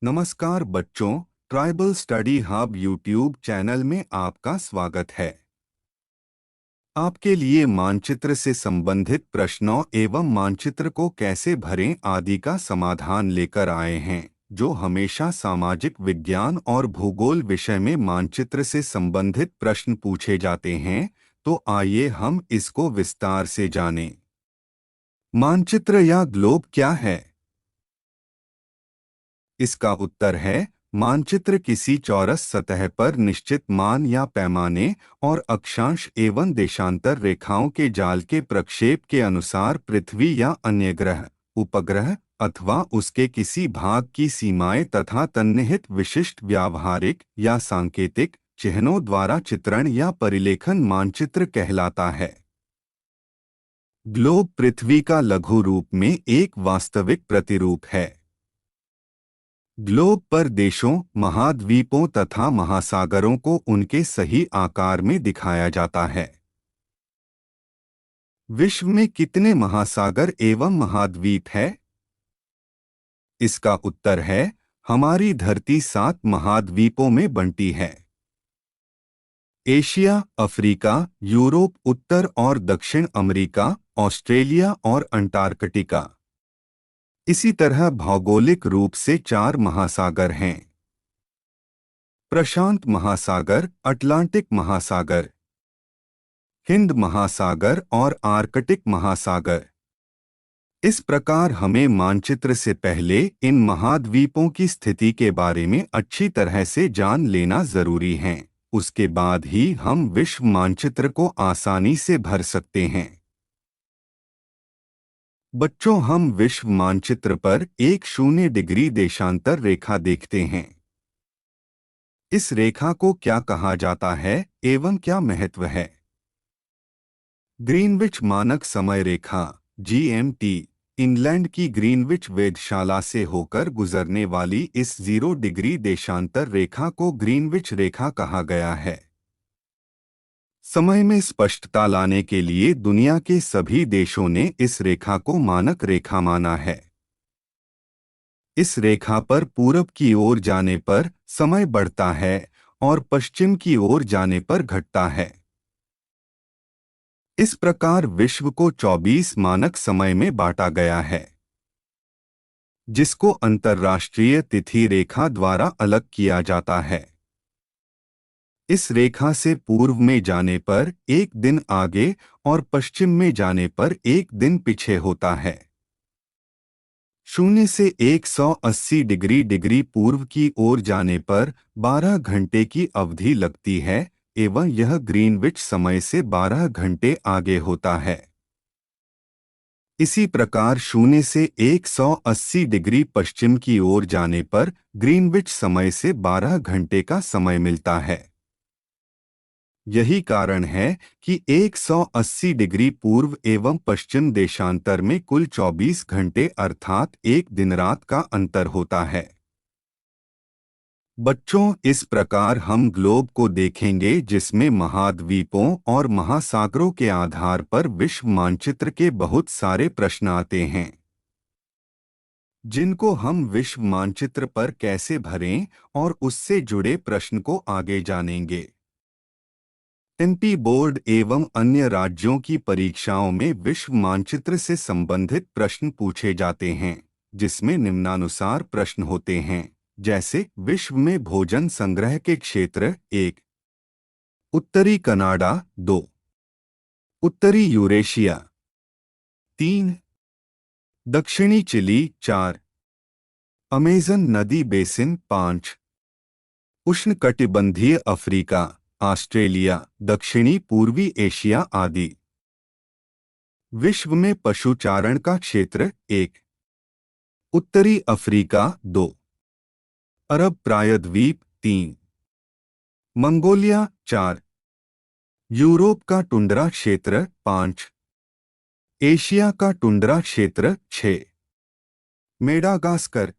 नमस्कार बच्चों, tribal study hub YouTube channel में आपका स्वागत है। आपके लिए मानचित्र से संबंधित प्रश्नों एवं मानचित्र को कैसे भरें आदि का समाधान लेकर आए हैं, जो हमेशा सामाजिक विज्ञान और भूगोल विषय में मानचित्र से संबंधित प्रश्न पूछे जाते हैं। तो आइए हम इसको विस्तार से जानें। मानचित्र या ग्लोब क्या है? इसका उत्तर है, मानचित्र किसी चौरस सतह पर निश्चित मान या पैमाने और अक्षांश एवं देशांतर रेखाओं के जाल के प्रक्षेप के अनुसार पृथ्वी या अन्य ग्रह, उपग्रह अथवा उसके किसी भाग की सीमाएं तथा तन्निहित विशिष्ट व्यावहारिक या सांकेतिक चिन्हों द्वारा चित्रण या परिलेखन मानचित्र कहलाता है। ग्लोब पृथ्वी का लघु रूप में एक वास्तविक प्रतिरूप है। ग्लोब पर देशों, महाद्वीपों तथा महासागरों को उनके सही आकार में दिखाया जाता है। विश्व में कितने महासागर एवं महाद्वीप है? इसका उत्तर है, हमारी धरती 7 महाद्वीपों में बंटी है। एशिया, अफ्रीका, यूरोप, उत्तर और दक्षिण अमेरिका, ऑस्ट्रेलिया और अंटार्कटिका। इसी तरह भौगोलिक रूप से 4 महासागर हैं। प्रशांत महासागर, अटलांटिक महासागर, हिंद महासागर और आर्कटिक महासागर। इस प्रकार हमें मानचित्र से पहले इन महाद्वीपों की स्थिति के बारे में अच्छी तरह से जान लेना जरूरी है। उसके बाद ही हम विश्व मानचित्र को आसानी से भर सकते हैं। बच्चों, हम विश्व मानचित्र पर एक 0 डिग्री देशांतर रेखा देखते हैं। इस रेखा को क्या कहा जाता है एवं क्या महत्व है? ग्रीनविच मानक समय रेखा (GMT) इंग्लैंड की ग्रीनविच वेधशाला से होकर गुजरने वाली इस 0 डिग्री देशांतर रेखा को ग्रीनविच रेखा कहा गया है। समय में स्पष्टता लाने के लिए दुनिया के सभी देशों ने इस रेखा को मानक रेखा माना है। इस रेखा पर पूरब की ओर जाने पर समय बढ़ता है और पश्चिम की ओर जाने पर घटता है। इस प्रकार विश्व को 24 मानक समय में बांटा गया है, जिसको अंतर्राष्ट्रीय तिथि रेखा द्वारा अलग किया जाता है। इस रेखा से पूर्व में जाने पर एक दिन आगे और पश्चिम में जाने पर एक दिन पीछे होता है। 0 से 180 डिग्री पूर्व की ओर जाने पर 12 घंटे की अवधि लगती है एवं यह ग्रीनविच समय से 12 घंटे आगे होता है। इसी प्रकार 0 से 180 डिग्री पश्चिम की ओर जाने पर ग्रीनविच समय से 12 घंटे का समय मिलता है। यही कारण है कि 180 डिग्री पूर्व एवं पश्चिम देशांतर में कुल 24 घंटे अर्थात एक दिन रात का अंतर होता है। बच्चों, इस प्रकार हम ग्लोब को देखेंगे जिसमें महाद्वीपों और महासागरों के आधार पर विश्व मानचित्र के बहुत सारे प्रश्न आते हैं, जिनको हम विश्व मानचित्र पर कैसे भरें और उससे जुड़े प्रश्न को आगे जानेंगे। MP बोर्ड एवं अन्य राज्यों की परीक्षाओं में विश्व मानचित्र से संबंधित प्रश्न पूछे जाते हैं, जिसमें निम्नानुसार प्रश्न होते हैं, जैसे विश्व में भोजन संग्रह के क्षेत्र 1, उत्तरी कनाडा 2, उत्तरी यूरेशिया 3, दक्षिणी चिली 4, अमेज़न नदी बेसिन 5, उष्णकटिबंधीय अफ्रीका, ऑस्ट्रेलिया, दक्षिणी पूर्वी एशिया आदि। विश्व में पशुचारण का क्षेत्र 1, उत्तरी अफ्रीका 2, अरब प्रायद्वीप 3, मंगोलिया 4, यूरोप का टुंड्रा क्षेत्र 5, एशिया का टुंड्रा क्षेत्र 6, मेडागास्कर।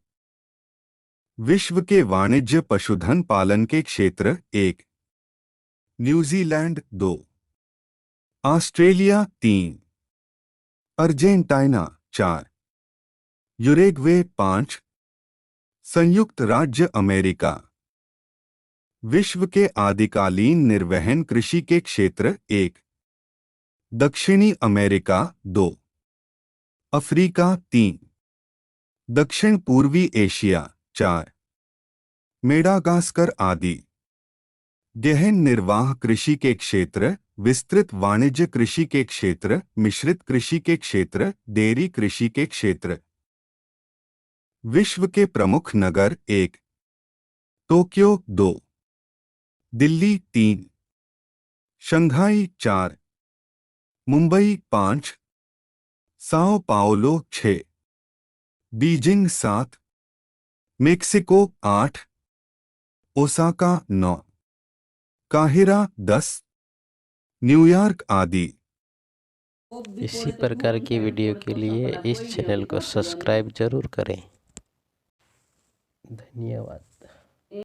विश्व के वाणिज्य पशुधन पालन के क्षेत्र 1, न्यूजीलैंड 2, ऑस्ट्रेलिया 3, अर्जेंटीना 4, यूरुग्वे 5, संयुक्त राज्य अमेरिका। विश्व के आदिकालीन निर्वहन कृषि के क्षेत्र 1। दक्षिणी अमेरिका 2। अफ्रीका 3। दक्षिण पूर्वी एशिया 4। मेडागास्कर आदि। गहन निर्वाह कृषि के क्षेत्र, विस्तृत वाणिज्य कृषि के क्षेत्र, मिश्रित कृषि के क्षेत्र, डेयरी कृषि के क्षेत्र। विश्व के प्रमुख नगर 1। Tokyo 2। Delhi 3। Shanghai 4। Mumbai 5। Sao Paulo 6। Beijing 7। Mexico 8। Osaka 9। Cairo 10। New York आदि। इसी प्रकार की वीडियो के लिए इस चैनल को सब्सक्राइब जरूर करें। धन्यवाद।